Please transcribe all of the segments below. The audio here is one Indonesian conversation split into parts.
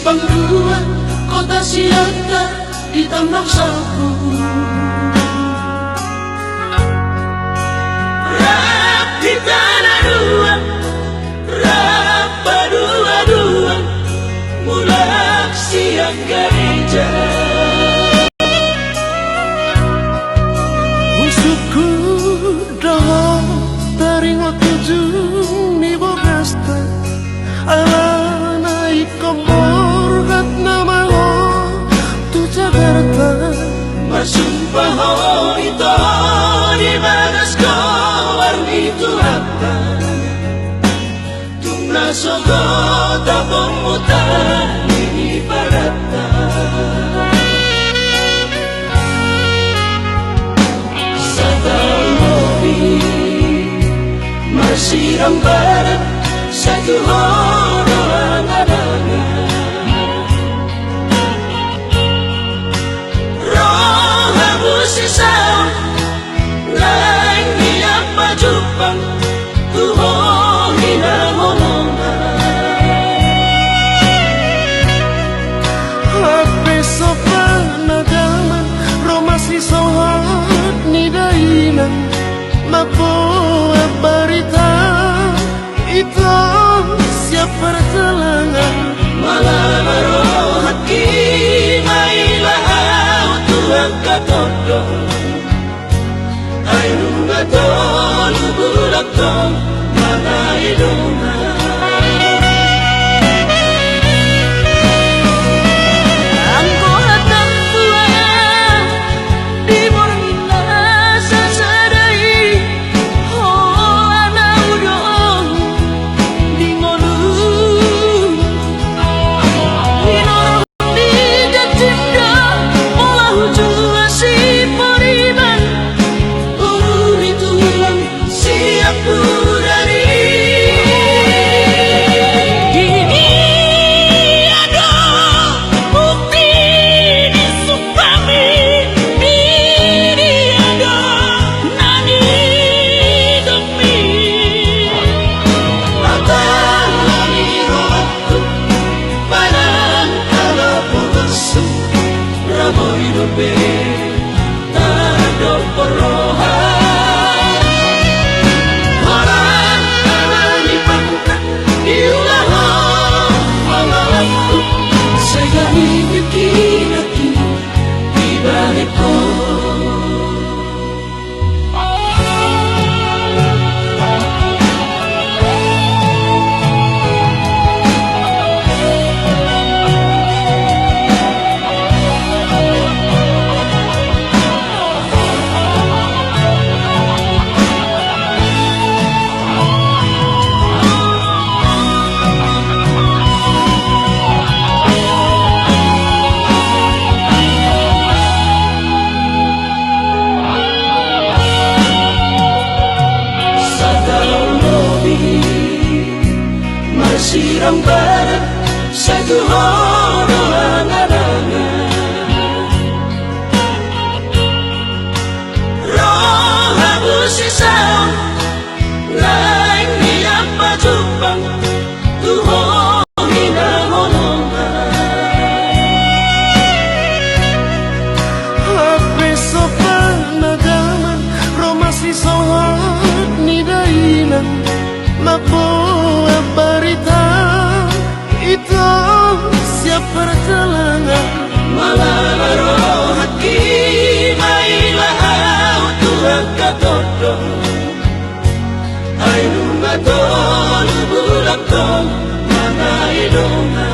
Pangruan, kota siaga di tambang sapu. Rap di tanah dua, rap berdua-dua, mulak siang gereja. Musuhku dahong taring waktu juni bogasta, ala naik kompor kat nama ho tu Jakarta. Masumpah ho itu di bagas kawar itu apa? Tungna sogo tapong mutan ini parata. Satau mobil masirang barat satu orang adanya. Roh habus sisau nang niap majupang tuho hinang honongan. Hape sopan agama romasi sohat nidainan mapo barita itu siap pertelangan. Malam rohat kimailah Tuhan katodo ainu ngatolu bulak tong mana idoma. Sirang barat satu orang adanya. Roh habus sisau naik niap majupang tuho hinang honongan. Hape sopan agama romasi sohat nidainan mapo barita itu siap pertelangan. Malam rohat kimailah Tuhan katodo ainu ngatolu bulak tong mana idoma.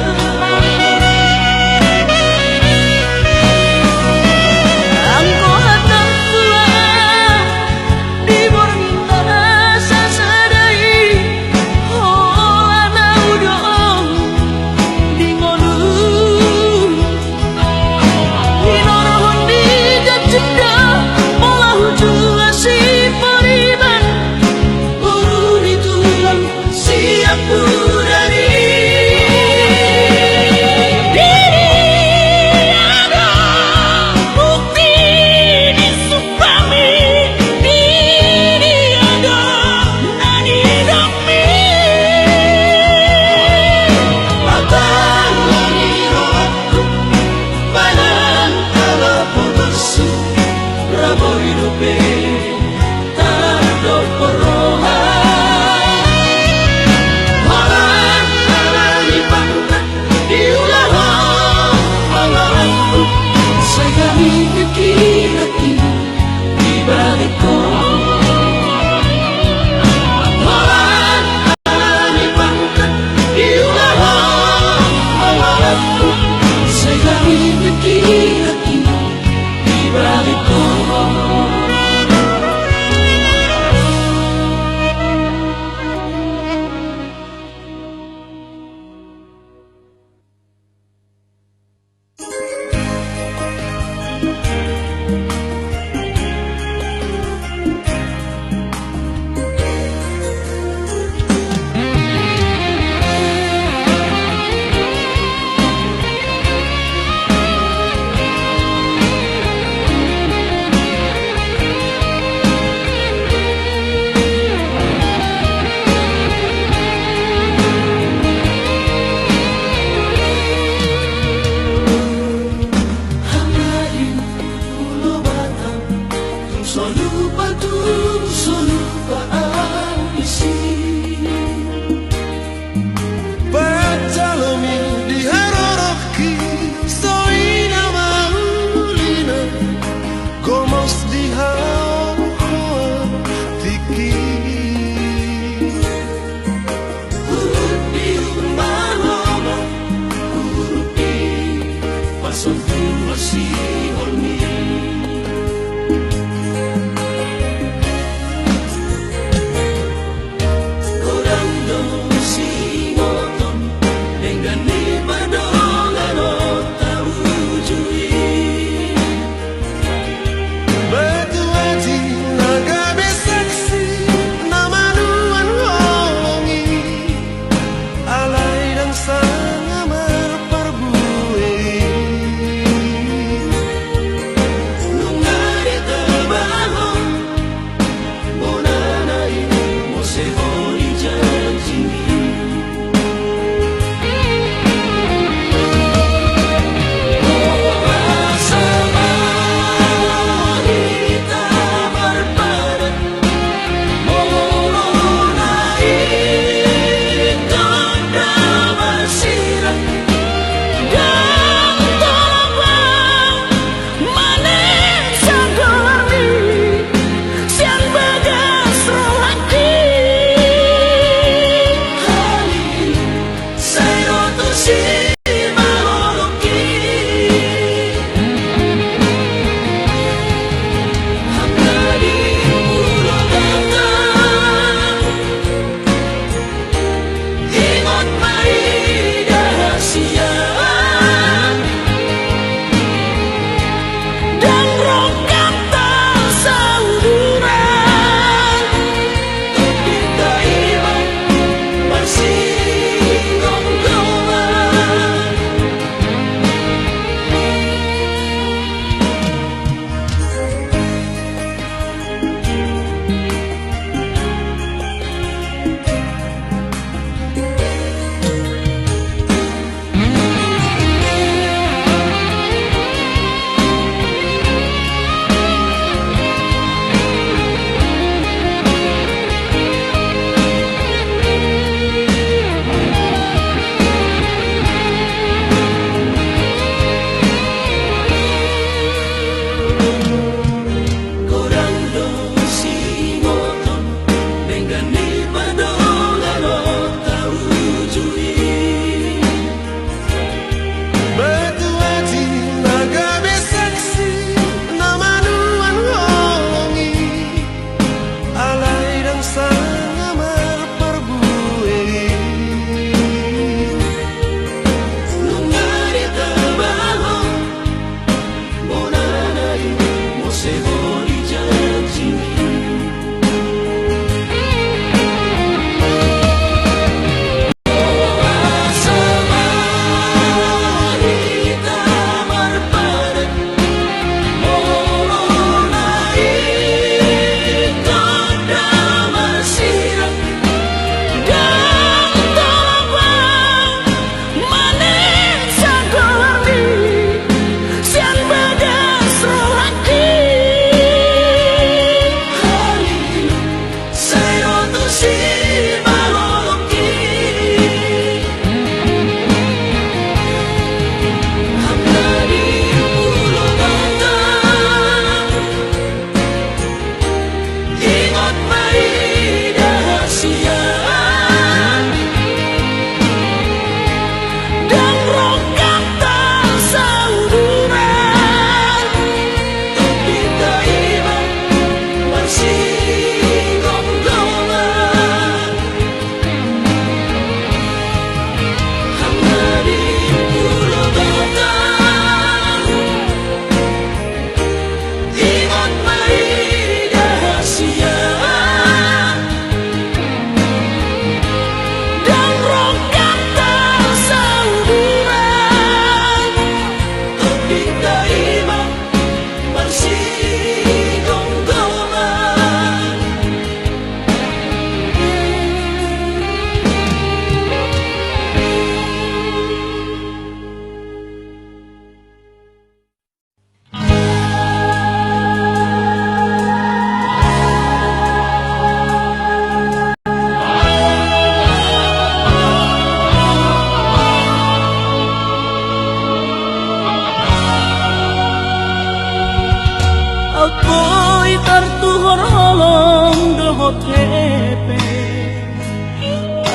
tepe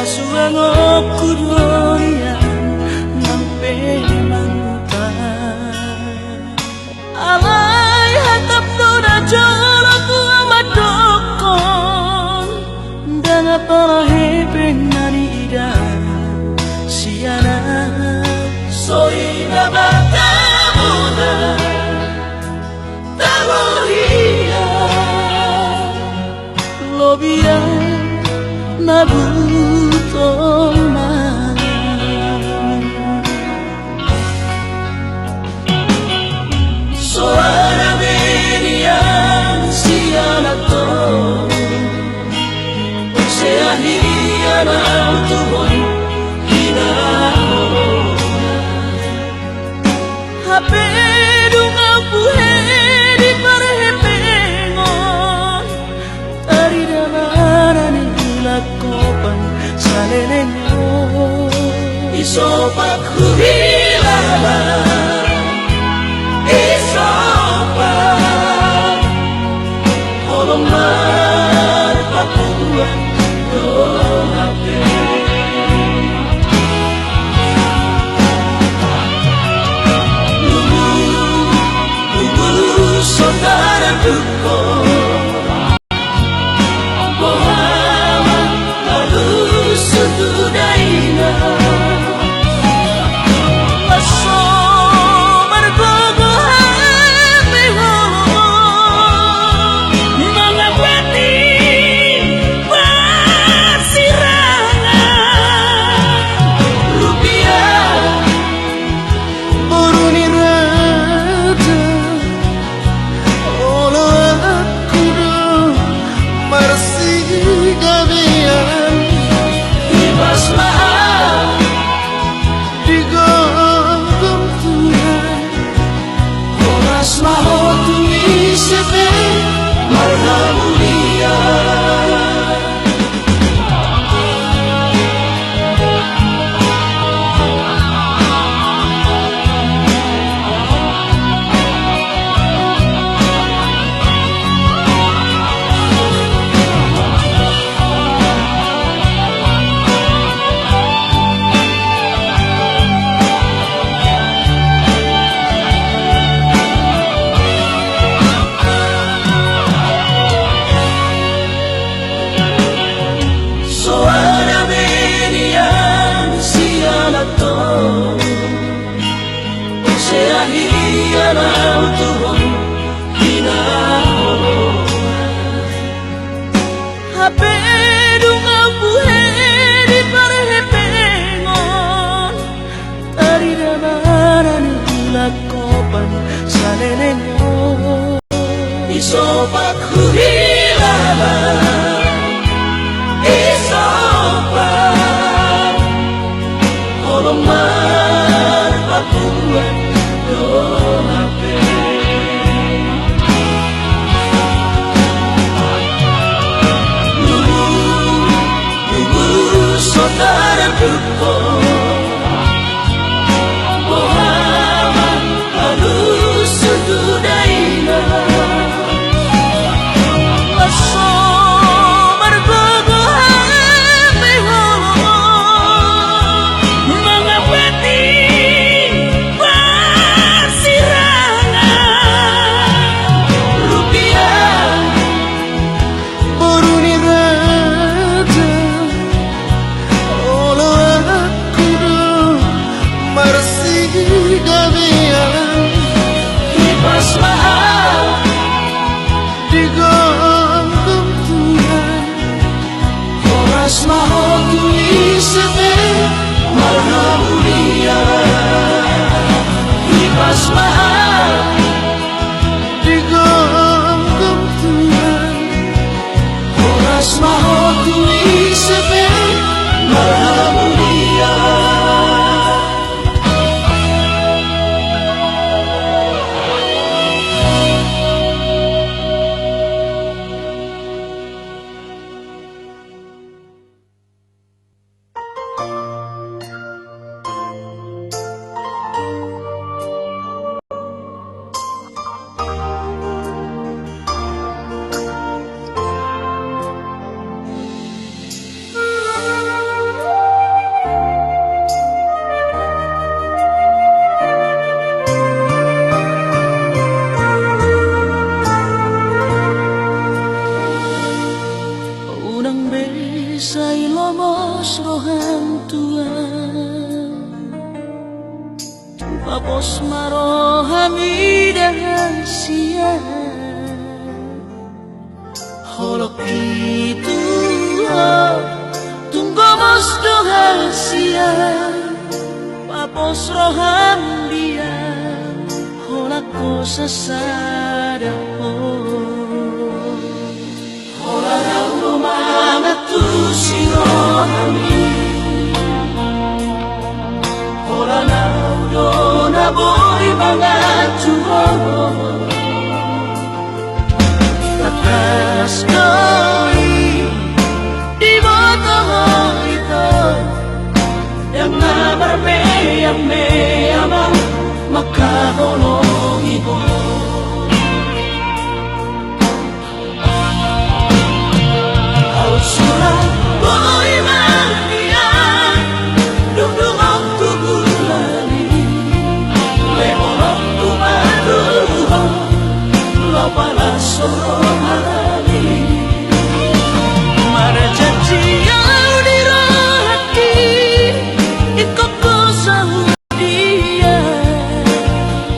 asuhan aku doyan nampe mangutan alay hatap na jorok amat dokon dan apalah hepeng nani ida siana soy na batamuna tamoria lobia nabutoma soara menian siana to sea hiana tuhoy hinahona hapedung apuhe di parhepengon tari damaran ilakopan salelenyo isopak huhilaman isopak holomar papuan dohape saudara duko bohama lalu setudaina maso margogo hame holo mangapati pasirangan rupiah boruni raja gavian ibas mahal digogong Tuhan oras mahal tuisepe marga mulia hapedung apuhe di parhepengon tari damaran ilakopan salelenyo isopak huhilaman isopak holomar papuan dohape saudara duko bohama lalu setudaina maso margogo hame holo mangapati Papos marohami dahasia Holok itu tunggu mos dohasia Papos roham dia Holak ko sasada Hola na umangat tu si rohami Hola na na boy mga tuho Takas ko'y di mo taho ito Yang namarme ang may amang makahulong ibo Surat boy manian Dudung ang tugulani Leorong tumaduho Lo pala sorohani Marajajiyau di rohati Ikut ko sa hudia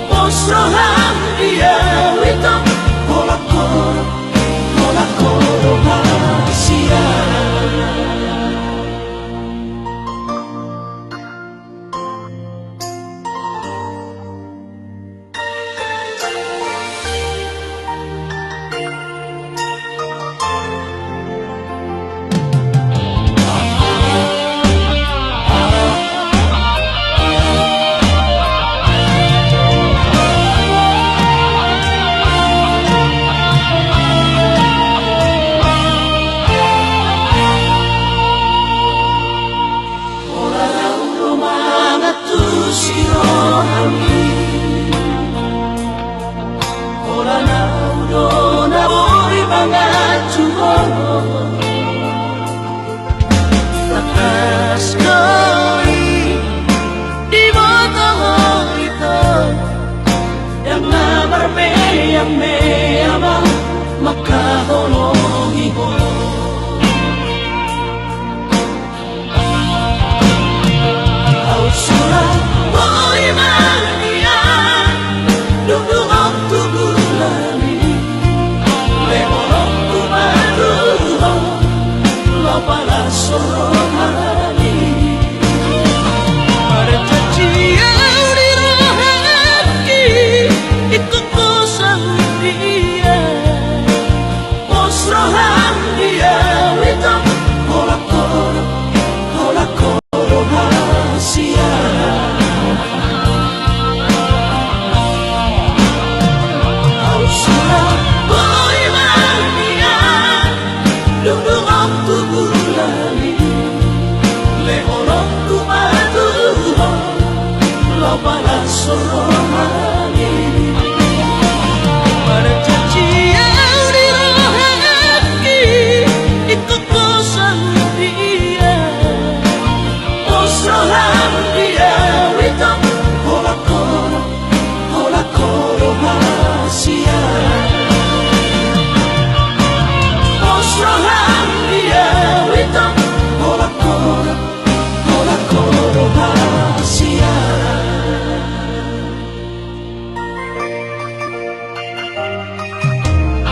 Pos roham dia Wito kolak-kolak Kolak-kolak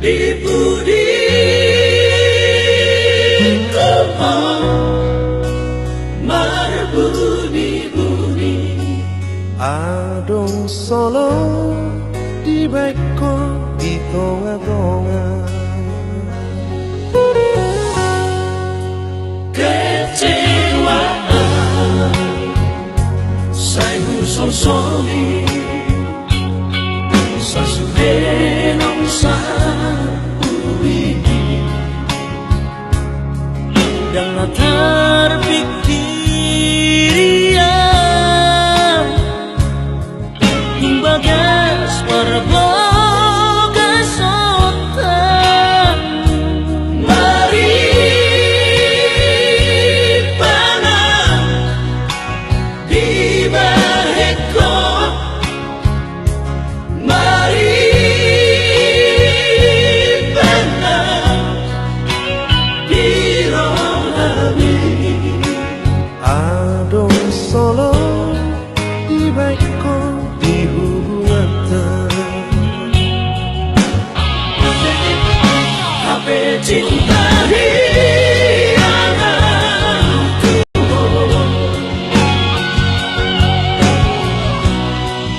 di budi berbunyi-bunyi. Adong solo di beko di tonga-tonga. Kecewaan saya sonsoni sasudenong sa uwini yang terpikirian bagas warboga sotan mari panah di baheko mari panah di rohani Adong solo di beko di hubungan. Hape cinta hianganku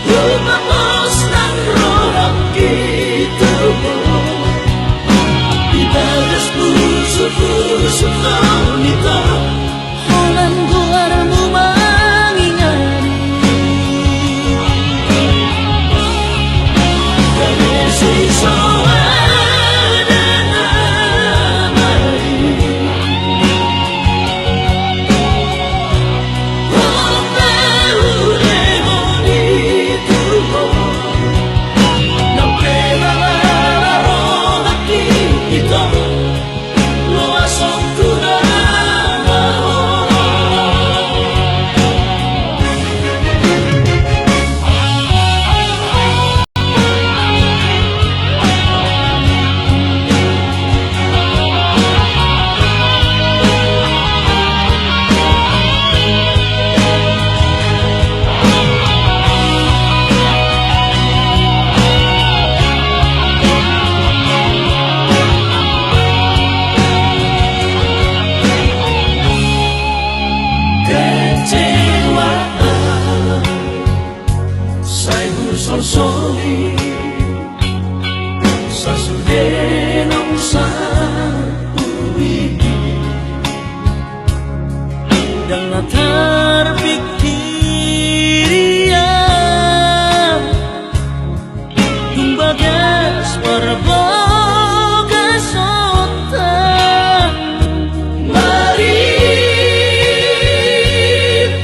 Lumapos ng rohak gitumo Ibagas puso-puso ko nito Walang luar mo mangingari Beresisa ada namai Walang naule mo ditumo Nang pinalalaro hati ito Luasong tunamaho Kecewaan saya sonsoni sasudenong sa uwini yang terpikirian bagas warboga sotan mari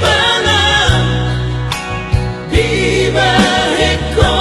panah di baheko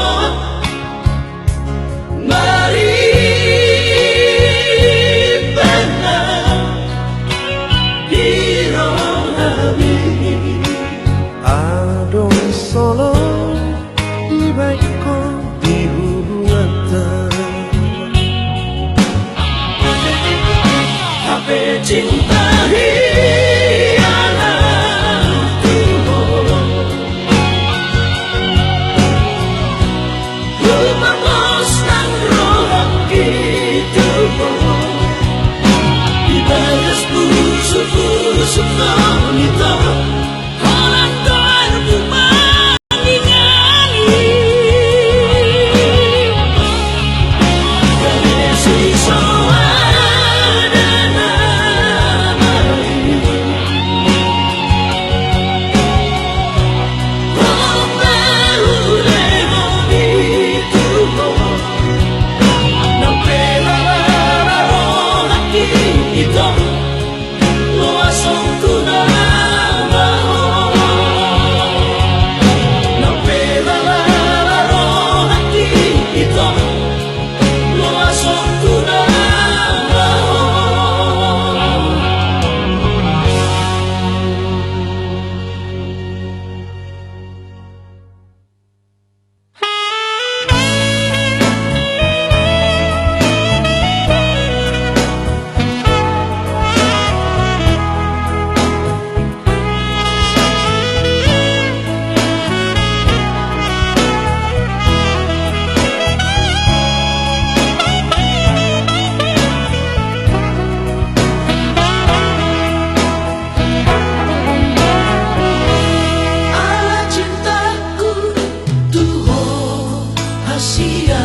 Asia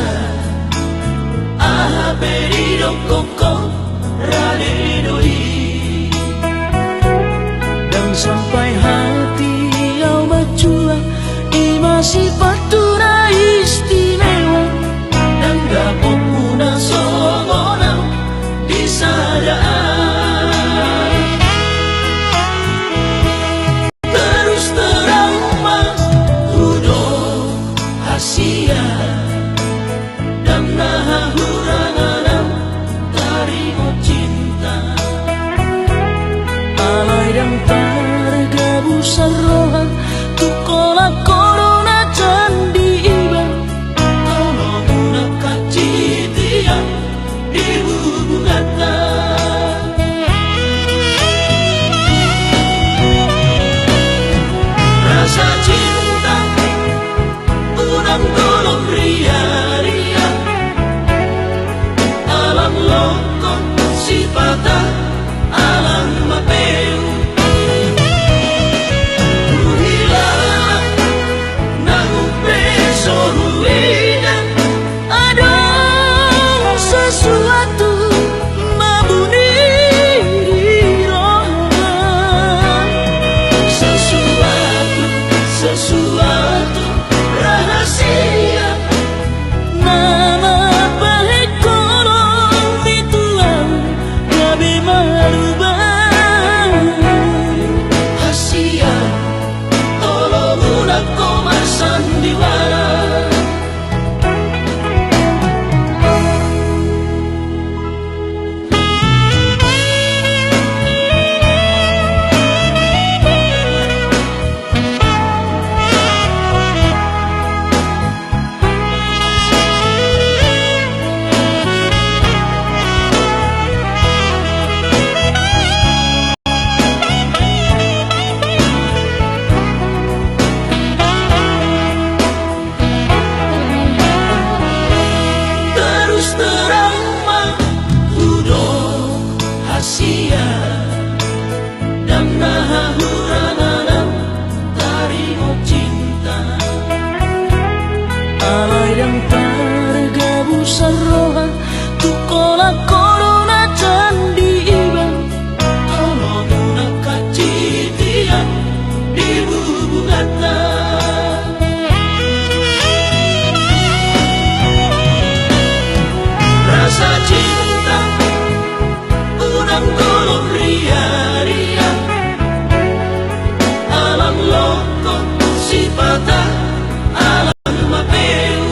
ha perdido con radedoi. Dan sampai hati kau berjuang, masih patuna istimewa. Dan gak puna sogonang disadaan. Terus terang mas Hudo Asia dan nahuranganam tarimo cinta. Alay dan targabusan roha tukola corona candi iba. Tolong muna kacitian di bubugata. Rasa cinta unang golong ria-ria. Alam lokon sipata alam mapeu. Sesuatu membunyi di roh. Sesuatu rahasia. Nama baik kolong dituang gabi marubah. Asia tolong unak koma sandiwara. Asia dan nahuranganam tarimo cinta. Alay dan targabusan roha tukola corona candi iba. Tolong muna kacitian di bubugata. Rasa cinta unang golong ria-ria. Alam lokon sipata alam mapeu.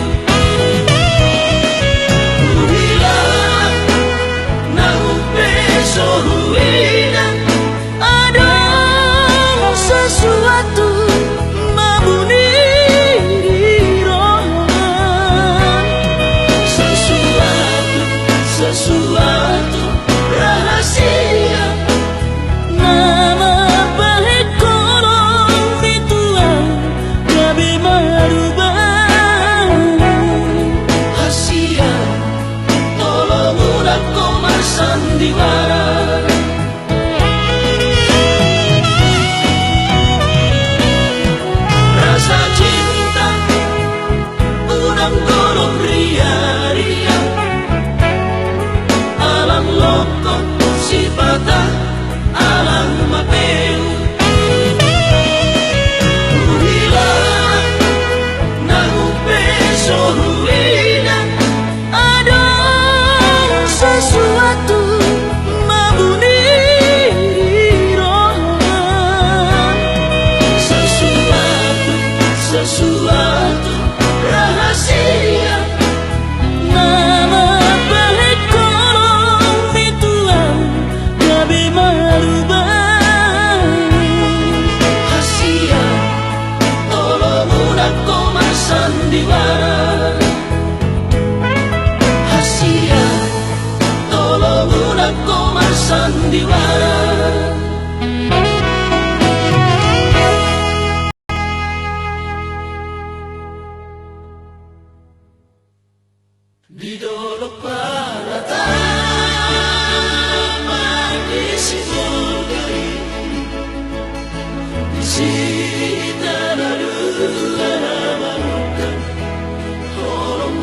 Uhilang nang peso ruina. Ada sesuatu membunyi di roh. Sesuatu rahasia. Nama baik kolong dituang gabi marubah. Asia tolong unak koma sandiwara. Rasa cinta unang golong ria-ria. Alam lokon sipata alam mapeu. Uhilang nang peso ruina. Ada sesuatu membunyi di roh. Sesuatu rahasia. Nama baik kolong dituang gabi marubah. Asia tolong unak koma sandiwara. Asia tolong unak koma sandiwara. Di dolok paratama di simulgai. Di sini tanah dulu manukan. Tolong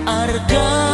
Harga